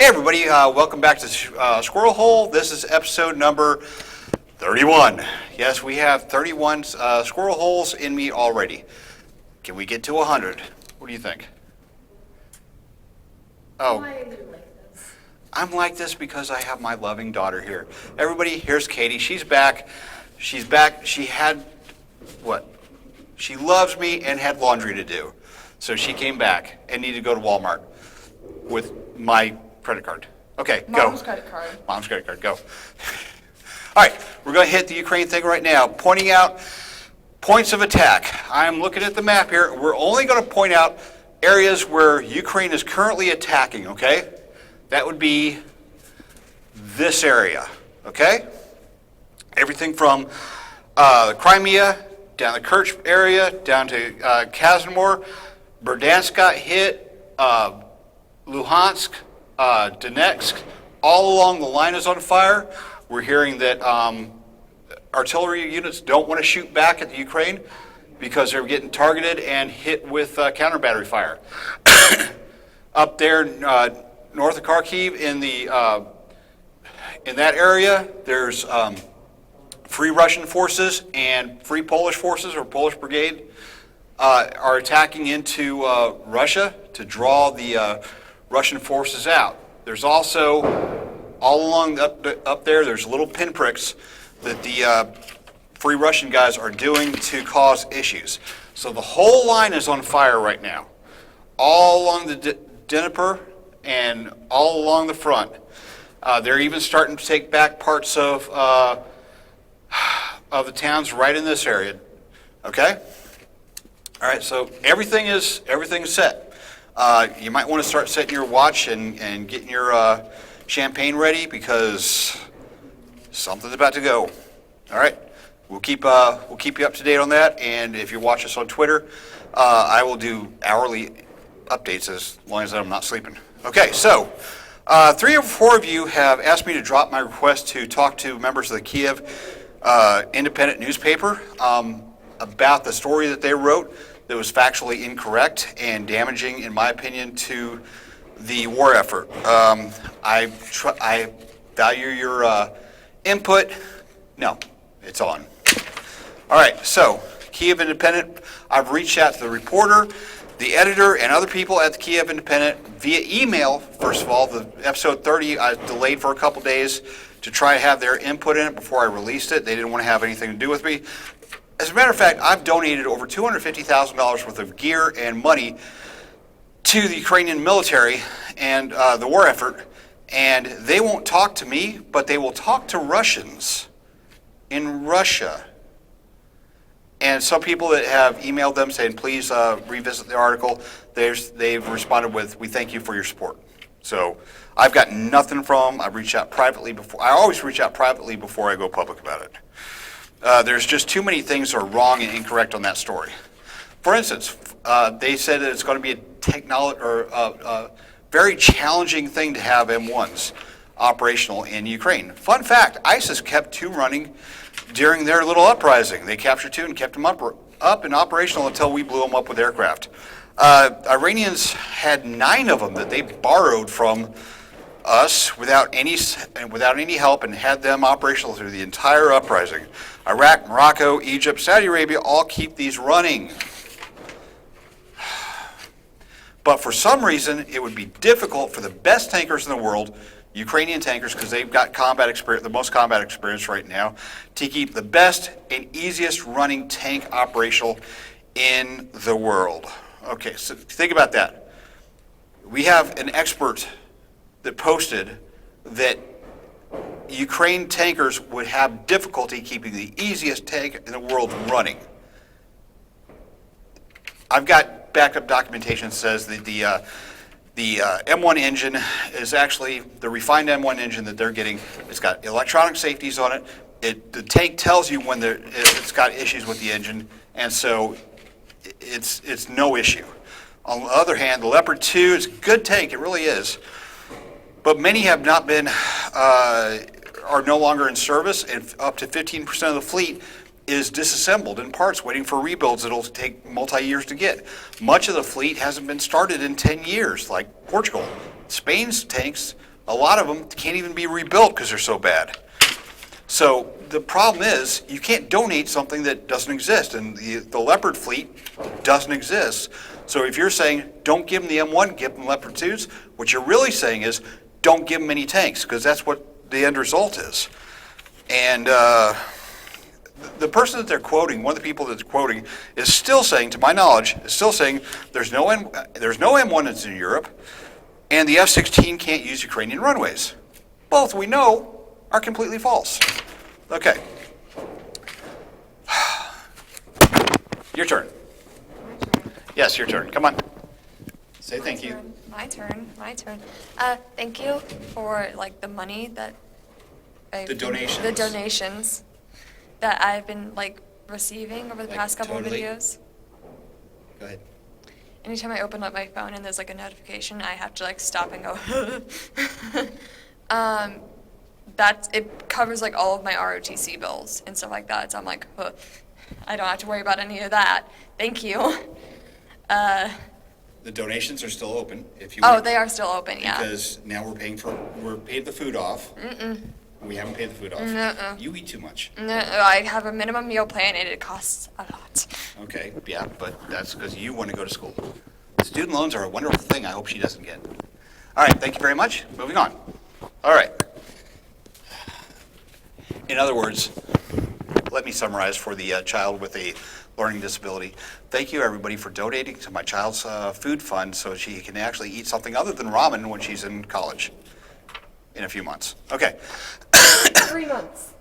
Hey everybody, welcome back to Squirrel Hole. This is episode number 31. Yes, we have 31 squirrel holes in me already. Can we get to 100? What do you think? Oh, Why are you like this? I'm like this because I have my loving daughter here. Everybody, here's Katie. She's back. She's back. She had, what? She loves me and had laundry to do. So she came back and needed to go to Walmart with my credit card. Okay, go. Mom's credit card. Mom's credit card, go. All right, we're going to hit the Ukraine thing right now, pointing out points of attack. I'm looking at the map here. We're only going to point out areas where Ukraine is currently attacking, okay? That would be this area, okay? Everything from Crimea, down the Kerch area, down to Krasnodar, Berdansk got hit, Luhansk, Donetsk, all along the line is on fire. We're hearing that artillery units don't want to shoot back at the Ukraine because they're getting targeted and hit with counter battery fire. Up there north of Kharkiv in that area, there's Free Russian forces and Free Polish forces, or Polish Brigade, are attacking into Russia to draw the Russian forces out. There's also, all along up there, there's little pinpricks that the Free Russian guys are doing to cause issues. So the whole line is on fire right now, all along the Dnieper and all along the front. They're even starting to take back parts of the towns right in this area. Okay? All right, so everything's set. You might want to start setting your watch and getting your champagne ready because something's about to go. All right, we'll keep you up to date on that. And if you watch us on Twitter, I will do hourly updates as long as I'm not sleeping. Okay, so 3 or 4 of you have asked me to drop my request to talk to members of the Kiev independent newspaper about the story that they wrote that was factually incorrect and damaging, in my opinion, to the war effort. I value your input. No, it's on. All right, so Kiev Independent, I've reached out to the reporter, the editor, and other people at the Kiev Independent via email. First of all, the episode 30 I delayed for a couple days to try to have their input in it before I released it. They didn't want to have anything to do with me. As a matter of fact, I've donated over $250,000 worth of gear and money to the Ukrainian military and the war effort, and they won't talk to me, but they will talk to Russians in Russia. And some people that have emailed them saying, please revisit the article, they've responded with, we thank you for your support. So I've got nothing from them. I've reached out privately before. I always reach out privately before I go public about it. There's just too many things that are wrong and incorrect on that story. For instance, they said that it's going to be a very challenging thing to have M1s operational in Ukraine. Fun fact, ISIS kept 2 running during their little uprising. They captured 2 and kept them up and operational until we blew them up with aircraft. Iranians had 9 of them that they borrowed from us without any help and had them operational through the entire uprising. Iraq, Morocco, Egypt, Saudi Arabia all keep these running. But for some reason, it would be difficult for the best tankers in the world, Ukrainian tankers, because they've got combat experience, the most combat experience right now, to keep the best and easiest running tank operational in the world. Okay, so think about that. We have an expert that posted that Ukraine tankers would have difficulty keeping the easiest tank in the world running. I've got backup documentation that says that the M1 engine is actually the refined M1 engine that they're getting. It's got electronic safeties on it. The tank tells you when it's got issues with the engine, and so it's no issue. On the other hand, the Leopard 2 is a good tank, it really is. But many have not been, are no longer in service, and up to 15% of the fleet is disassembled in parts, waiting for rebuilds that'll take multi-years to get. Much of the fleet hasn't been started in 10 years, like Portugal. Spain's tanks A lot of them can't even be rebuilt because they're so bad. So the problem is you can't donate something that doesn't exist, and the Leopard fleet doesn't exist. So if you're saying don't give them the M1, give them Leopard 2s, what you're really saying is don't give them any tanks, because that's what the end result is. And the person that they're quoting, one of the people that's quoting, is still saying, to my knowledge, is still saying there's no M1s in Europe, and the F-16 can't use Ukrainian runways. Both we know are completely false. Okay. Your turn. My turn. Yes, your turn. Come on. Say thank you. My turn. Thank you for like the money that The donations. The donations that I've been like receiving over the Like, past couple totally. of videos. Go ahead. Anytime I open up my phone and there's like a notification, I have to like stop and go. It covers like all of my ROTC bills and stuff like that. So I'm like, huh, I don't have to worry about any of that. Thank you. The donations are still open if you Oh, want. they are still open, yeah. Because now we're paid the food off. We haven't paid the food off. Nuh-uh. You eat too much. No, I have a minimum meal plan and it costs a lot. Okay, yeah, but that's because you want to go to school. Student loans are a wonderful thing I hope she doesn't get. All right, thank you very much. Moving on. All right. In other words, let me summarize for the child with a learning disability. Thank you, everybody, for donating to my child's food fund so she can actually eat something other than ramen when she's in college in a few months. Okay. 3 months.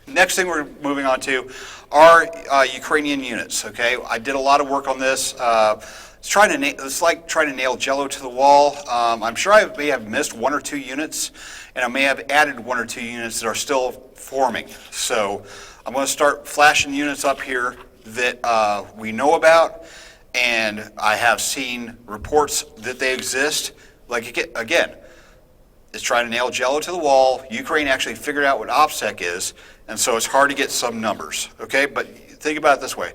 Next thing we're moving on to are Ukrainian units, okay? I did a lot of work on this. It's like trying to nail Jello to the wall. I'm sure I may have missed 1 or 2 units, and I may have added 1 or 2 units that are still forming. So I'm going to start flashing units up here that we know about, and I have seen reports that they exist. Like, again, it's trying to nail Jello to the wall. Ukraine actually figured out what OPSEC is, and so it's hard to get some numbers, okay? But think about it this way.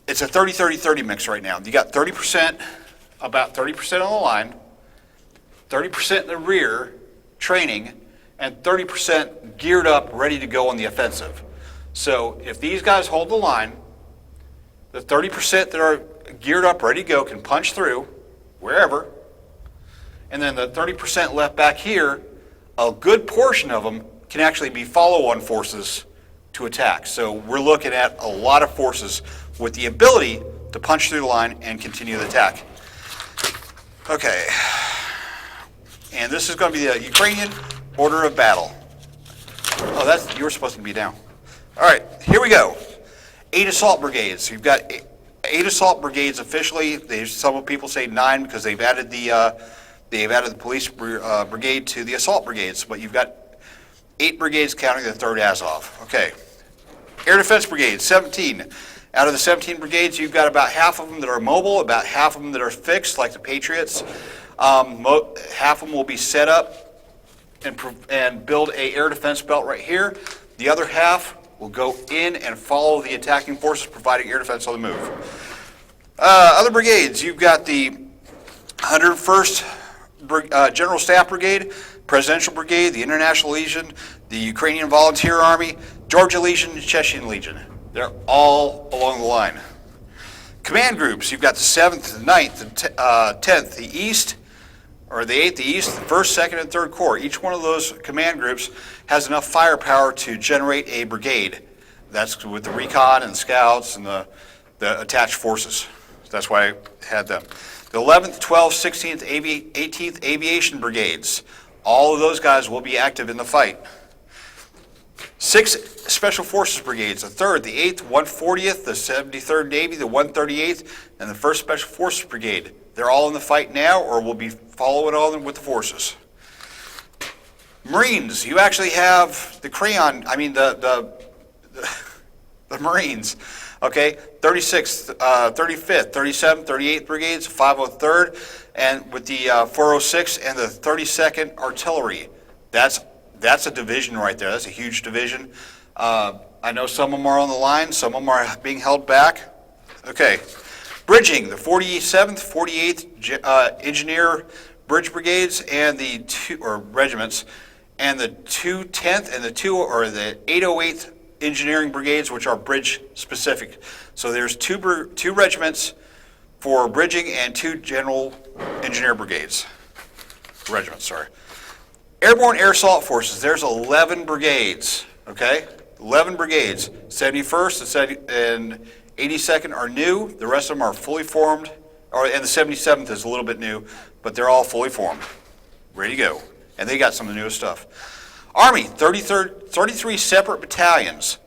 It's a 30-30-30 mix right now. You got 30%, about 30% on the line, 30% in the rear, training, and 30% geared up, ready to go on the offensive. So if these guys hold the line, the 30% that are geared up, ready to go, can punch through wherever, and then the 30% left back here, a good portion of them can actually be follow-on forces to attack. So we're looking at a lot of forces with the ability to punch through the line and continue the attack. Okay, and this is going to be the Ukrainian order of battle. Oh, you were supposed to be down. All right, here we go. 8 assault brigades. You've got 8 assault brigades officially. Some people say 9 because they've added the police brigade to the assault brigades, but you've got 8 brigades counting the 3rd Azov. Okay. Air Defense Brigade, 17. Out of the 17 brigades, you've got about half of them that are mobile, about half of them that are fixed, like the Patriots. Half of them will be set up and build a air defense belt right here. The other half will go in and follow the attacking forces, providing air defense on the move. Other brigades, you've got the 101st General Staff Brigade, Presidential Brigade, the International Legion, the Ukrainian Volunteer Army, Georgia Legion, Chechen Legion. They're all along the line. Command groups, you've got the 7th, the 9th, the 10th, the East, or the 8th, the East, the 1st, 2nd, and 3rd Corps. Each one of those command groups has enough firepower to generate a brigade. That's with the recon and scouts and the attached forces. That's why I had them. The 11th, 12th, 16th, 18th Aviation Brigades. All of those guys will be active in the fight. 6 Special Forces Brigades, the 3rd, the 8th, 140th, the 73rd Navy, the 138th, and the 1st Special Forces Brigade. They're all in the fight now or will be following on with the forces. Marines, you actually have the the Marines, okay? 36th, 35th, 37th, 38th Brigades, 503rd, and with the 406 and the 32nd Artillery. That's a division right there. That's a huge division. I know some of them are on the line. Some of them are being held back. Okay. Bridging, the 47th, 48th Engineer bridge brigades and the regiments, and the 210th and the 808th engineering brigades, which are bridge specific. So there's two regiments for bridging and 2 general engineer regiments. Airborne Air Assault Forces, there's 11 brigades, okay? 11 brigades. 71st and 82nd are new. The rest of them are fully formed, and the 77th is a little bit new, but they're all fully formed, ready to go. And they got some of the newest stuff. Army, 33 separate battalions,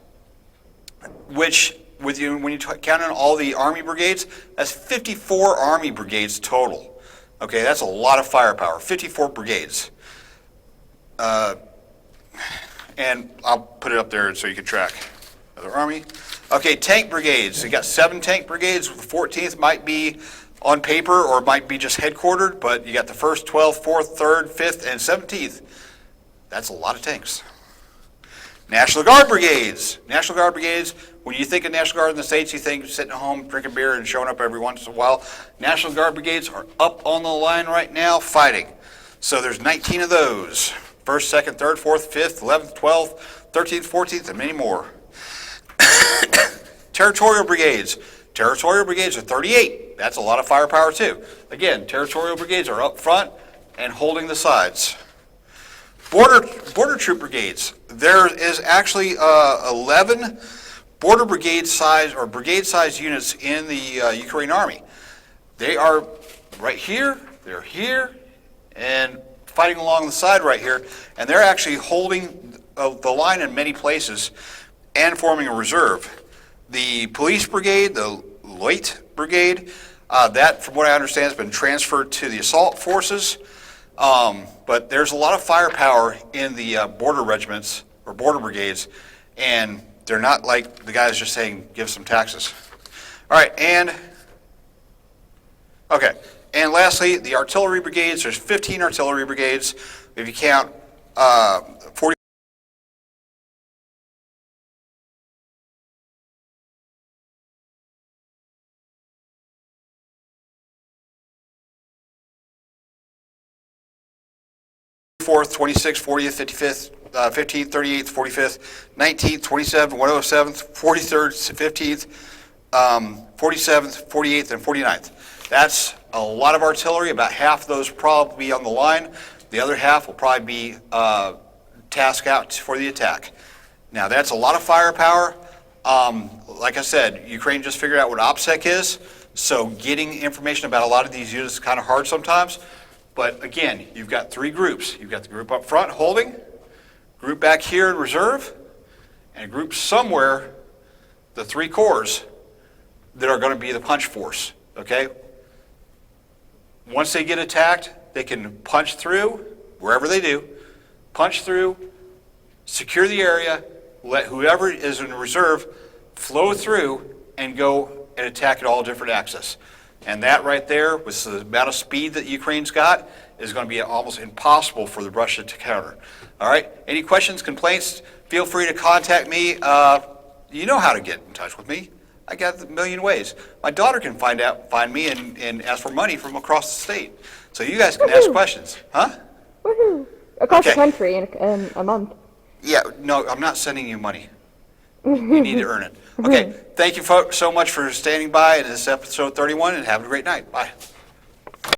which when you count in all the Army brigades, that's 54 Army brigades total. Okay, that's a lot of firepower, 54 brigades. And I'll put it up there so you can track. Another Army. Okay, tank brigades. You got 7 tank brigades. The 14th might be on paper or might be just headquartered, but you got the 1st, 12th, 4th, 3rd, 5th, and 17th. That's a lot of tanks. National Guard brigades. National Guard brigades, when you think of National Guard in the States, you think sitting at home, drinking beer, and showing up every once in a while. National Guard brigades are up on the line right now fighting. So there's 19 of those. 1st, 2nd, 3rd, 4th, 5th, 11th, 12th, 13th, 14th, and many more. Territorial brigades. Territorial brigades are 38. That's a lot of firepower too. Again, territorial brigades are up front and holding the sides. Border troop brigades. There is actually 11 border brigade size or brigade size units in the Ukraine Army. They are right here, they're here, and fighting along the side right here, and they're actually holding the line in many places and forming a reserve. The police brigade, the Light brigade, that, from what I understand, has been transferred to the assault forces. But there's a lot of firepower in the border regiments or border brigades, and they're not like the guys just saying, give some taxes. All right, and lastly, the artillery brigades. There's 15 artillery brigades. If you count 40. Fourth, 26th, 40th, 55th, 15th, 38th, 45th, 19th, 27th, 107th, 43rd, 15th, 47th, 48th, and 49th. That's a lot of artillery. About half of those will probably be on the line. The other half will probably be tasked out for the attack. Now, that's a lot of firepower. Like I said, Ukraine just figured out what OPSEC is, so getting information about a lot of these units is kind of hard sometimes. But again, you've got 3 groups. You've got the group up front holding, group back here in reserve, and a group somewhere, the 3 corps, that are going to be the punch force, okay? Once they get attacked, they can punch through, wherever they do, punch through, secure the area, let whoever is in reserve flow through and go and attack at all different axes. And that right there, with the amount of speed that Ukraine's got, is going to be almost impossible for the Russia to counter. All right? Any questions, complaints, feel free to contact me. You know how to get in touch with me. I got a million ways. My daughter can find me and ask for money from across the state. So you guys can ask questions. Huh? Woohoo! Across the country in a month. Yeah, no, I'm not sending you money. You need to earn it. Okay, thank you folks so much for standing by in this episode 31, and have a great night. Bye.